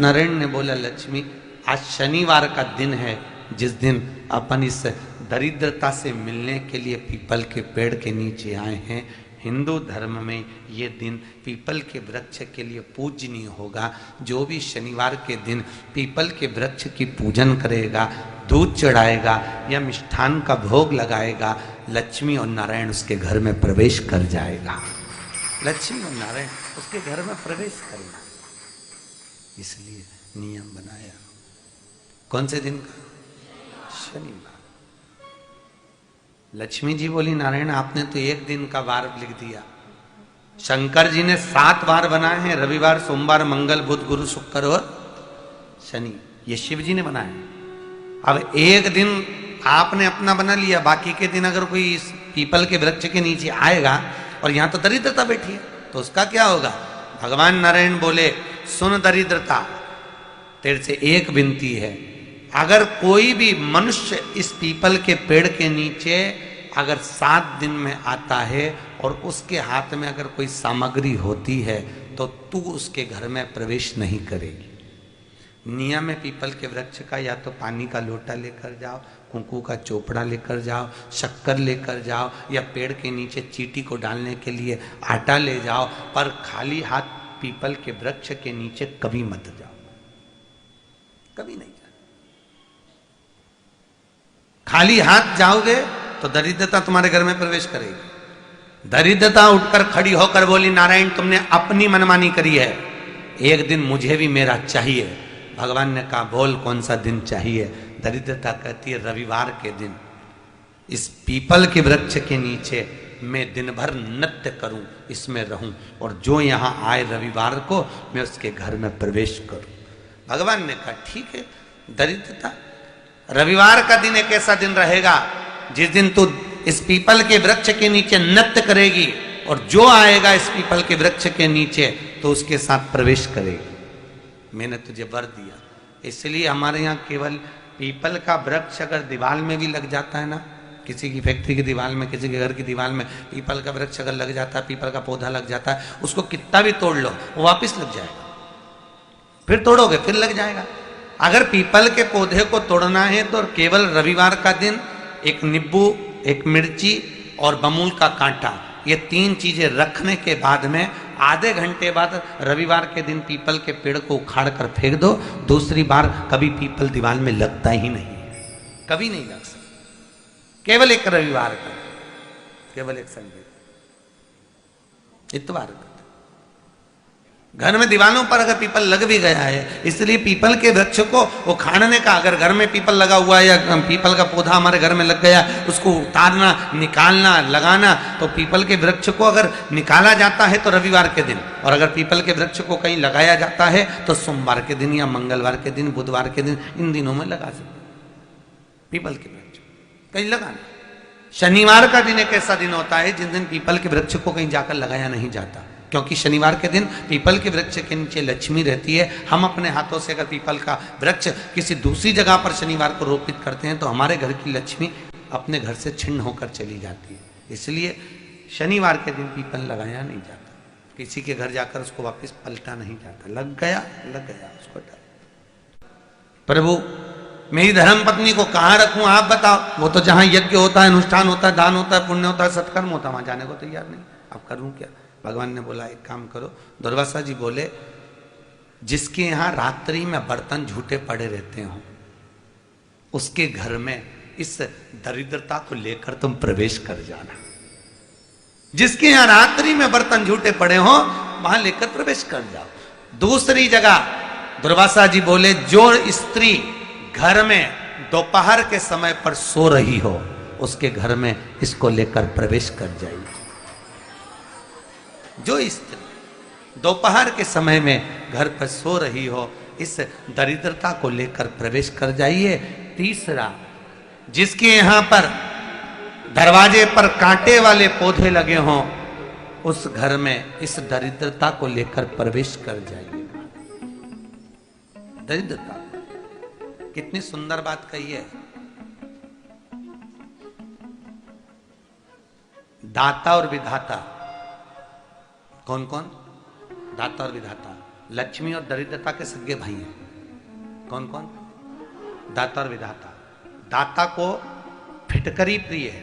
नारायण ने बोला, लक्ष्मी आज शनिवार का दिन है, जिस दिन अपन इस दरिद्रता से मिलने के लिए पीपल के पेड़ के नीचे आए हैं। हिंदू धर्म में ये दिन पीपल के वृक्ष के लिए पूजनीय होगा। जो भी शनिवार के दिन पीपल के वृक्ष की पूजन करेगा, दूध चढ़ाएगा या मिष्ठान का भोग लगाएगा, लक्ष्मी और नारायण उसके घर में प्रवेश कर जाएगा। लक्ष्मी और नारायण उसके घर में प्रवेश करेगा। इसलिए नियम बनाया। कौन से दिन का? शनिवार। लक्ष्मी जी बोली, नारायण आपने तो एक दिन का वार लिख दिया। शंकर जी ने 7 वार बनाए हैं, रविवार, सोमवार, मंगल, बुध, गुरु, शुक्र और शनि। ये शिव जी ने बनाया। अब एक दिन आपने अपना बना लिया, बाकी के दिन अगर कोई इस पीपल के वृक्ष के नीचे आएगा और यहां तो दरिद्रता बैठी है, तो उसका क्या होगा? भगवान नारायण बोले, सुन दरिद्रता, तेरे से एक विनती है, अगर कोई भी मनुष्य इस पीपल के पेड़ के नीचे अगर 7 दिन में आता है और उसके हाथ में अगर कोई सामग्री होती है तो तू उसके घर में प्रवेश नहीं करेगी। नियम है पीपल के वृक्ष का, या तो पानी का लोटा लेकर जाओ, कुंकू का चोपड़ा लेकर जाओ, शक्कर लेकर जाओ, या पेड़ के नीचे चींटी को डालने के लिए आटा ले जाओ, पर खाली हाथ पीपल के वृक्ष के नीचे कभी मत जाओ, कभी नहीं। खाली हाथ जाओगे तो दरिद्रता तुम्हारे घर में प्रवेश करेगी। दरिद्रता उठकर खड़ी होकर बोली, नारायण तुमने अपनी मनमानी करी है, एक दिन मुझे भी मेरा चाहिए। भगवान ने कहा, बोल कौन सा दिन चाहिए? दरिद्रता कहती है, रविवार के दिन इस पीपल के वृक्ष के नीचे मैं दिन भर नृत्य करूं, इसमें रहूं, और जो यहां आए रविवार को मैं उसके घर में प्रवेश करूं। भगवान ने कहा, ठीक है। दरिद्रता, रविवार का दिन एक ऐसा दिन रहेगा जिस दिन तू इस पीपल के वृक्ष के नीचे नृत्य करेगी, और जो आएगा इस पीपल के वृक्ष के नीचे तो उसके साथ प्रवेश करेगी। मैंने तुझे वर दिया। इसलिए हमारे यहाँ केवल पीपल का वृक्ष अगर दीवार में भी लग जाता है ना, किसी की फैक्ट्री की दीवार में, किसी के घर की दीवार में पीपल का वृक्ष अगर लग जाता है, पीपल का पौधा लग जाता है, उसको कितना भी तोड़ लो वो वापिस लग जाएगा। फिर तोड़ोगे फिर लग जाएगा। अगर पीपल के पौधे को तोड़ना है तो केवल रविवार का दिन एक नींबू, एक मिर्ची और बमूल का कांटा, ये 3 चीजें रखने के बाद में आधे घंटे बाद रविवार के दिन पीपल के पेड़ को उखाड़ कर फेंक दो। दूसरी बार कभी पीपल दीवार में लगता ही नहीं, कभी नहीं लग सकता। केवल एक रविवार का, केवल एक संडे, इतवार का। घर में दीवानों पर अगर पीपल लग भी गया है, इसलिए पीपल के वृक्ष को उखाड़ने का, अगर घर में पीपल लगा हुआ है या पीपल का पौधा हमारे घर में लग गया, उसको उतारना, निकालना, लगाना, तो पीपल के वृक्ष को अगर निकाला जाता है तो रविवार के दिन, और अगर पीपल के वृक्ष को कहीं लगाया जाता है तो सोमवार के दिन या मंगलवार के दिन, बुधवार के दिन, इन दिनों में लगा सकते पीपल के वृक्ष कहीं लगाना। शनिवार का दिन एक ऐसा दिन होता है जिस दिन पीपल के वृक्ष को कहीं जाकर लगाया नहीं जाता, क्योंकि शनिवार के दिन पीपल के वृक्ष के नीचे लक्ष्मी रहती है। हम अपने हाथों से अगर पीपल का वृक्ष किसी दूसरी जगह पर शनिवार को रोपित करते हैं तो हमारे घर की लक्ष्मी अपने घर से छिन्न होकर चली जाती है। इसलिए शनिवार के दिन पीपल लगाया नहीं जाता, किसी के घर जाकर उसको वापस पलटा नहीं जाता। लग गया उसको डाल। प्रभु मेरी धर्म पत्नी को कहाँ रखूं आप बताओ? वो तो जहां यज्ञ होता है, अनुष्ठान होता है, दान होता है, पुण्य होता है, सत्कर्म होता है, वहां जाने को तैयार नहीं। अब करूं क्या? भगवान ने बोला, एक काम करो। दुर्वासा जी बोले, जिसके यहां रात्रि में बर्तन झूठे पड़े रहते हो, उसके घर में इस दरिद्रता को लेकर तुम प्रवेश कर जाना। जिसके यहां रात्रि में बर्तन झूठे पड़े हो वहां लेकर प्रवेश कर जाओ। दूसरी जगह दुर्वासा जी बोले, जो स्त्री घर में दोपहर के समय पर सो रही हो उसके घर में इसको लेकर प्रवेश कर जाइए। जो स्त्री दोपहर के समय में घर पर सो रही हो, इस दरिद्रता को लेकर प्रवेश कर जाइए। तीसरा, जिसके यहां पर दरवाजे पर कांटे वाले पौधे लगे हों, उस घर में इस दरिद्रता को लेकर प्रवेश कर जाइए। दरिद्रता, कितनी सुंदर बात कही है। दाता और विधाता, कौन कौन? दाता और विधाता। लक्ष्मी और दरिद्रता के सगे भाई हैं। कौन कौन? दाता और विधाता। दाता को फिटकरी प्रिय है,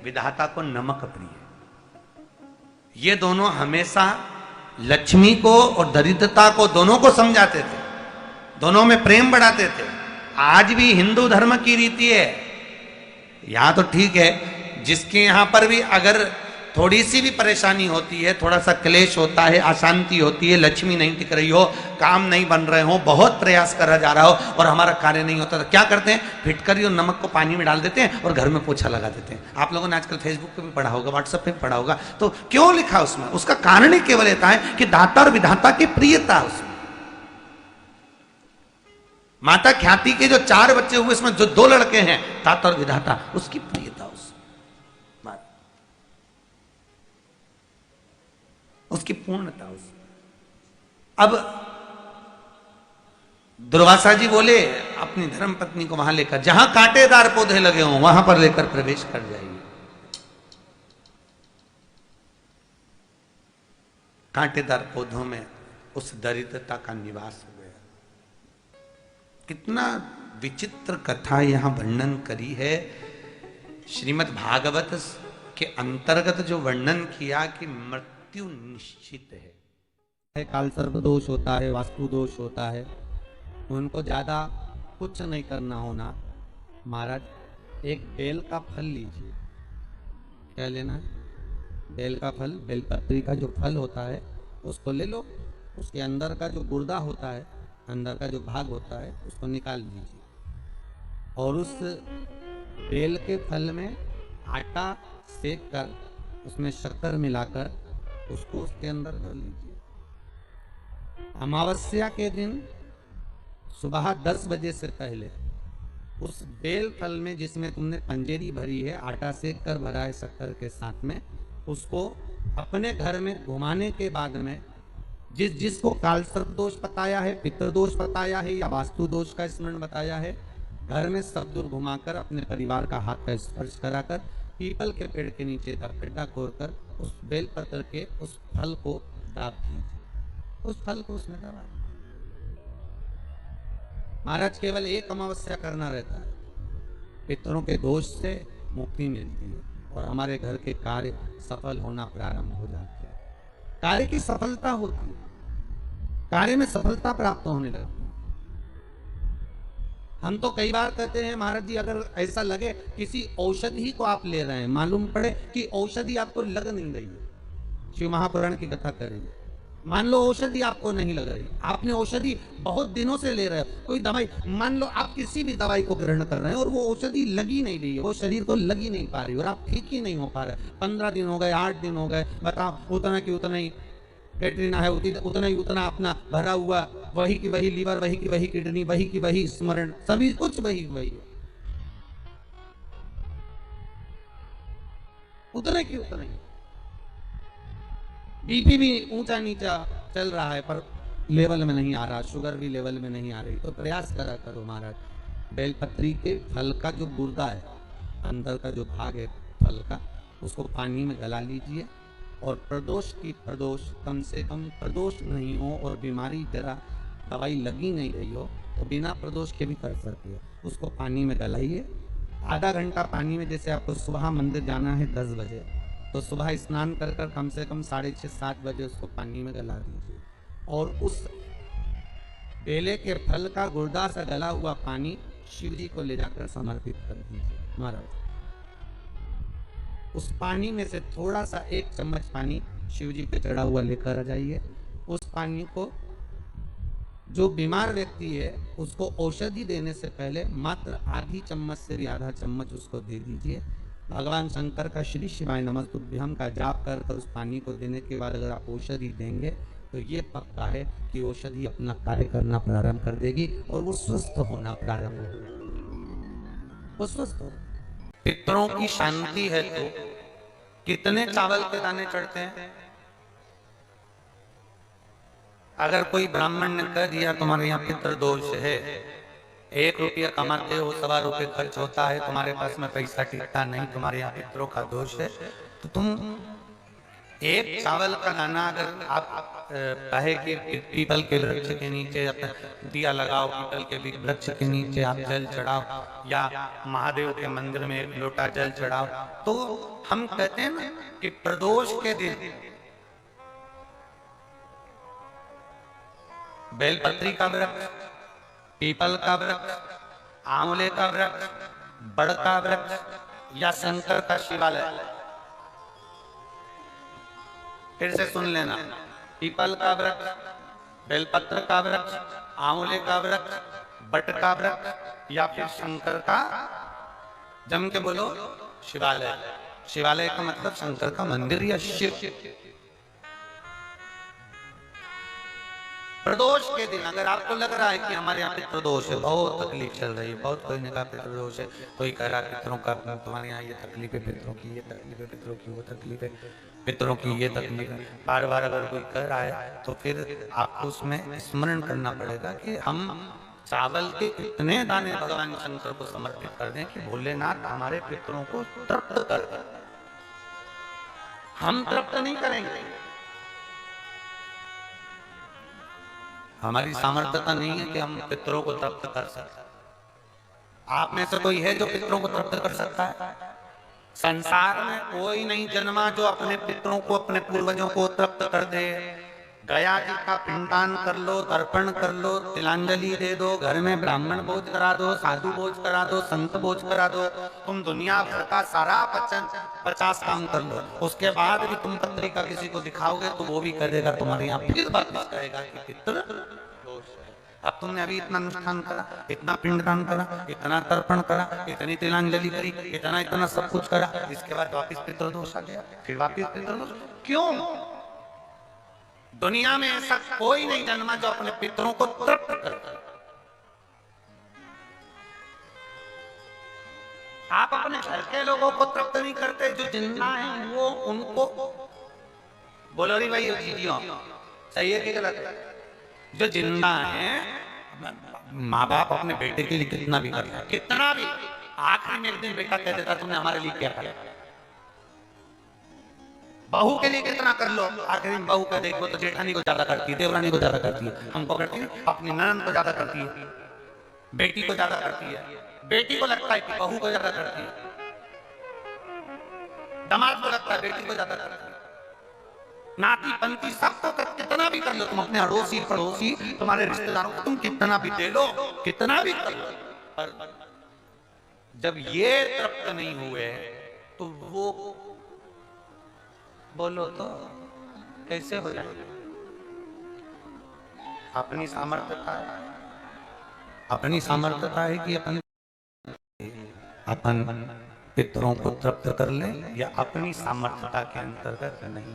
विधाता को नमक प्रिय है। ये दोनों हमेशा लक्ष्मी को और दरिद्रता को दोनों को समझाते थे, दोनों में प्रेम बढ़ाते थे। आज भी हिंदू धर्म की रीति है, यहां तो ठीक है, जिसके यहां पर भी अगर थोड़ी सी भी परेशानी होती है, थोड़ा सा क्लेश होता है, अशांति होती है, लक्ष्मी नहीं टिक रही हो, काम नहीं बन रहे हो, बहुत प्रयास करा जा रहा हो और हमारा कार्य नहीं होता, तो क्या करते हैं? फिटकरी और नमक को पानी में डाल देते हैं और घर में पोछा लगा देते हैं। आप लोगों ने आजकल फेसबुक पे भी पढ़ा होगा, व्हाट्सएप पे भी पढ़ा होगा। तो क्यों लिखा उसमें? उसका कारण ही केवल होता है कि दाता और विधाता की प्रियता उसमें। माता ख्याति के जो 4 बच्चे हुए, इसमें जो 2 लड़के हैं, दाता और विधाता, उसकी प्रियता उसकी पूर्णता उस। अब दुर्वासा जी बोले अपनी धर्म पत्नी को वहां लेकर, जहां कांटेदार पौधे लगे हों वहां पर लेकर प्रवेश कर जाइए। कांटेदार पौधों में उस दरिद्रता का निवास हो गया। कितना विचित्र कथा यहां वर्णन करी है। श्रीमद् भागवत के अंतर्गत जो वर्णन किया कि मृत्यु निश्चित है, काल सर्प दोष होता है, वास्तु दोष होता है, उनको ज्यादा कुछ नहीं करना होना। महाराज एक बेल का फल लीजिए। क्या लेना है? बेल का फल, बेलपत्री का जो फल होता है उसको ले लो, उसके अंदर का जो गुर्दा होता है, अंदर का जो भाग होता है, उसको निकाल दीजिए और उस बेल के फल में आटा सेक कर उसमें शक्कर मिलाकर उसको उसके अंदर डाल लीजिए। अमावस्या के दिन सुबह 10 बजे से पहले उस बेल फल में, जिसमें तुमने पंजेरी भरी है, आटा सेक कर भरा है शक्कर के साथ में, उसको अपने घर में घुमाने के बाद में जिसको काल सर्प दोष बताया है, पितृ दोष बताया है या वास्तु दोष का स्मरण बताया है, घर में सब दूर घुमाकर अपने परिवार का हाथ का स्पर्श कराकर पीपल के पेड़ के नीचे का गड्ढा खोदकर उस बेल पत्र के उस फल को दाब दीजिए। उस फल को उसमें दबा। महाराज केवल एक अमावस्या करना रहता है, पितरों के दोष से मुक्ति मिलती है और हमारे घर के कार्य सफल होना प्रारंभ हो जाते हैं। कार्य की सफलता होती है, कार्य में सफलता प्राप्त होने लगती है। हम तो कई बार कहते हैं महाराज जी, अगर ऐसा लगे किसी औषधि को आप ले रहे हैं, मालूम पड़े कि औषधि आपको लग नहीं रही है, शिव महापुराण की कथा करेंगे, मान लो औषधि आपको नहीं लग रही, आपने औषधि बहुत दिनों से ले रहे हो, कोई दवाई, मान लो आप किसी भी दवाई को ग्रहण कर रहे हैं और वो औषधि लगी नहीं रही है, वो शरीर को लगी नहीं पा रही और आप ठीक ही नहीं हो पा रहे, 15 दिन हो गए, 8 दिन हो गए, बताओ, उतना की उतना ही कैटरीना है, उतना ही उतना अपना भरा हुआ, वही की वही लीवर, वही की वही किडनी, वही की वही स्मरण, सभी कुछ वही वही, उतने की उतना ही। बीपी भी ऊंचा नीचा चल रहा है पर लेवल में नहीं आ रहा, शुगर भी लेवल में नहीं आ रही, तो प्रयास करा करो महाराज, बेलपत्री के फल का जो गुर्दा है, अंदर का जो भाग है फल का, उसको पानी में गला लीजिए और प्रदोष की प्रदोष, कम से कम प्रदोष नहीं हो और बीमारी जरा दवाई लगी नहीं रही हो तो बिना प्रदोष के भी कर सकते हो, उसको पानी में गलाइए। आधा घंटा पानी में, जैसे आपको सुबह मंदिर जाना है 10 बजे, तो सुबह स्नान कर कर कम से कम 6:30-7 बजे उसको पानी में गला दीजिए और उस बेले के फल का गुर्दा सा गला हुआ पानी शिव जी को ले जाकर समर्पित कर दीजिए। महाराज उस पानी में से थोड़ा सा 1 चम्मच पानी शिव जी पे चढ़ा हुआ लेकर आ जाइए। उस पानी को जो बीमार व्यक्ति है उसको औषधि देने से पहले मात्र आधी चम्मच से भी आधा चम्मच उसको दे दीजिए। भगवान शंकर का श्री शिवाय नमस्तुभ्यम का जाप कर उस पानी को देने के बाद अगर आप औषधि देंगे तो ये पक्का है कि औषधि अपना कार्य करना प्रारंभ कर देगी और वो स्वस्थ होना प्रारंभ होगा, वो स्वस्थ हो। पितरों की शांति है तो कितने चावल के दाने चढ़ते हैं। अगर कोई ब्राह्मण ने कह दिया तुम्हारे यहाँ पितृ दोष है, 1 रुपया कमाते हो, 1.25 रुपये खर्च होता है, तुम्हारे पास में पैसा टिकता नहीं, तुम्हारे यहाँ पितरों का दोष है, तो तुम एक चावल का दाना अगर आप कहे कि पीपल के वृक्ष के नीचे अपना दिया लगाओ, पीपल के वृक्ष के नीचे आप जल चढ़ाओ, या महादेव के मंदिर में एक लोटा जल चढ़ाओ, तो हम कहते हैं ना कि प्रदोष के दिन बेलपत्री का वृक्ष, पीपल का वृक्ष, आंवले का वृक्ष, बड़ का वृक्ष या शंकर का शिवालय, फिर से सुन लेना, पीपल का वृक्ष, बेलपत्र का वृक्ष, आंवले का वृक्ष, बट का वृक्ष या फिर शंकर का, जम के बोलो, शिवालय। शिवालय का मतलब शंकर का मंदिर या शिव। प्रदोष के दिन अगर आपको लग रहा है कि हमारे यहाँ पितृदोष है, बहुत तकलीफ चल रही है, बहुत कोई ने कहा पितृदोष है, कोई कह रहा पितरों का, तुम्हारे यहाँ ये तकलीफ है, पितरों की ये तकलीफ है, पितरों की वो तकलीफ है, पितरों की ये तकलीफ है, बार बार अगर कोई कह रहा है तो फिर आपको उसमें स्मरण करना पड़ेगा कि हम चावल के इतने दाने भगवान शंकर को समर्पित कर दें कि भोलेनाथ हमारे पितरों को तृप्त कर। हम तृप्त नहीं करेंगे, हमारी सामर्थ्यता नहीं है कि हम पितरों को तृप्त कर सकते। आप में से कोई है जो पितरों को तृप्त कर सकता है? संसार में कोई नहीं जन्मा जो अपने पितरों को, अपने पूर्वजों को तृप्त कर दे। गया जी का पिंडदान कर लो, तर्पण कर लो, तिलांजलि दे दो, घर में ब्राह्मण भोज करा दो, साधु भोज करा दो, संत भोज करा दो, तुम दुनिया भर का सारा 50 काम कर लो, उसके बाद भी तुम पत्रिका किसी को दिखाओगे तो वो भी कह देगा तुम्हारे यहाँ, फिर वापस कहेगा कि पितृ दोष है। अब तुमने अभी इतना अनुष्ठान करा, इतना पिंडदान करा, इतना तर्पण करा, इतनी तिलांजलि करी, इतना सब कुछ करा, इसके बाद वापिस पितृदोष आ गया, फिर वापिस पितृदोष। क्यों? दुनिया में ऐसा कोई नहीं जन्मा जो अपने पितरों को तृप्त करता। आप अपने घर के लोगों को तृप्त नहीं करते, जो जिंदा हैं वो उनको बोलो रे भाई, सही है कि गलत है? जो जिंदा हैं, माँ बाप अपने बेटे के लिए कितना भी करता है, कितना भी, आखिरी में एक दिन बेटा कह देता तुमने हमारे लिए क्या किया। बहू के लिए कितना कर लो, आखिर में बहू का देखो तो जेठानी को ज्यादा करती है, देवरानी को ज्यादा करती है, हमको करती है, अपनी ननद को ज्यादा करती है, बेटी को ज्यादा करती है, बेटी को लगता है कि बहू को ज्यादा करती है, दामाद को लगता है बेटी को ज्यादा करती है, नाती पंती सबको कितना भी कर लो, तुम अपने अड़ोसी पड़ोसी तुम्हारे रिश्तेदारों को तुम कितना भी दे लो, कितना भी कर लो, पर जब ये तृप्त नहीं हुए तो वो बोलो तो कैसे हो जाए? अपनी सामर्थ्यता है, अपनी सामर्थ्यता है कि अपन पितरों को तृप्त कर ले, या अपनी सामर्थ्यता के अंतर्गत नहीं।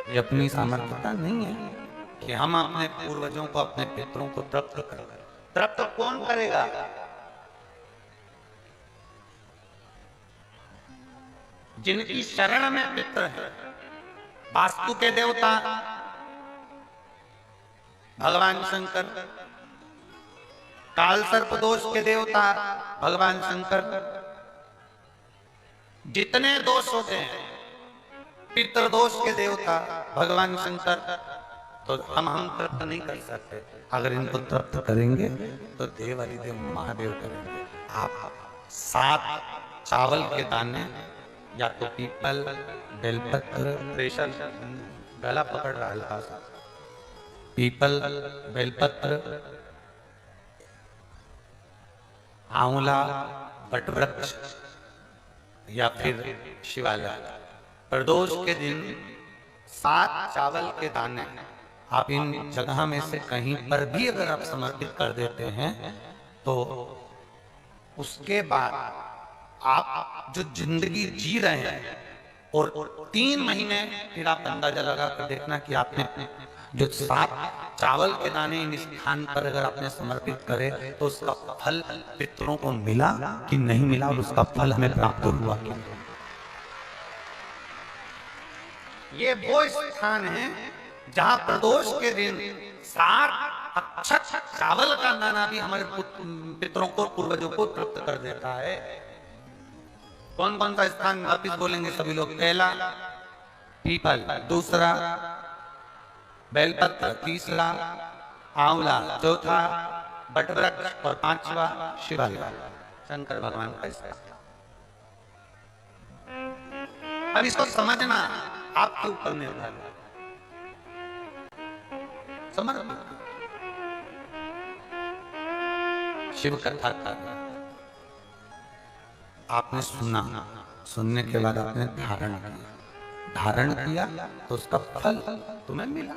ये अपनी सामर्थ्यता नहीं है कि हम अपने पूर्वजों को, अपने पितरों को तृप्त करें। तृप्त कौन करेगा? जिनकी शरण में पितर है। वास्तु के देवता भगवान शंकर, काल सर्प दोष के देवता भगवान शंकर, जितने दोष होते हैं पितृदोष के देवता भगवान शंकर, तो हम तृप्त नहीं कर सकते। अगर इनको तृप्त करेंगे तो देवाधिदेव महादेव करेंगे। आप 7 चावल के दाने, या तो पीपल, बेलपत्र, प्रेशर गला पकड़ रहा हल्का सा, पीपल, बेलपत्र, आंवला, बटवृक्ष या फिर शिवालय, प्रदोष के दिन 7 चावल के दाने आप इन जगह में से कहीं पर भी अगर आप समर्पित कर देते हैं तो उसके बाद आप जो जिंदगी जी रहे हैं, और 3 महीने फिर आप अंदाजा लगा कर देखना कि आपने जो 7 चावल के दाने इन स्थान पर अगर आपने समर्पित करे तो उसका फल पितरों को मिला कि नहीं मिला, और उसका फल हमें प्राप्त हुआ कि नहीं। ये वो स्थान है जहां प्रदोष के दिन 7 अक्षत चावल का दाना भी हमारे पितरों को, पूर्वजों को तृप्त कर देता है। कौन कौन सा स्थान वापिस बोलेंगे सभी लोग? पहला पीपल दूसरा, बेलपत्र तीसरा, आंवला चौथा, बटवृक्ष और पांचवा शिवल। शंकर भगवान का स्थान। अब इसको समझना आपके ऊपर निर्भर है। समझ शिव कथा कर आपने सुना, सुनने के बाद आपने धारण किया, धारण किया तो उसका फल तुम्हें मिला।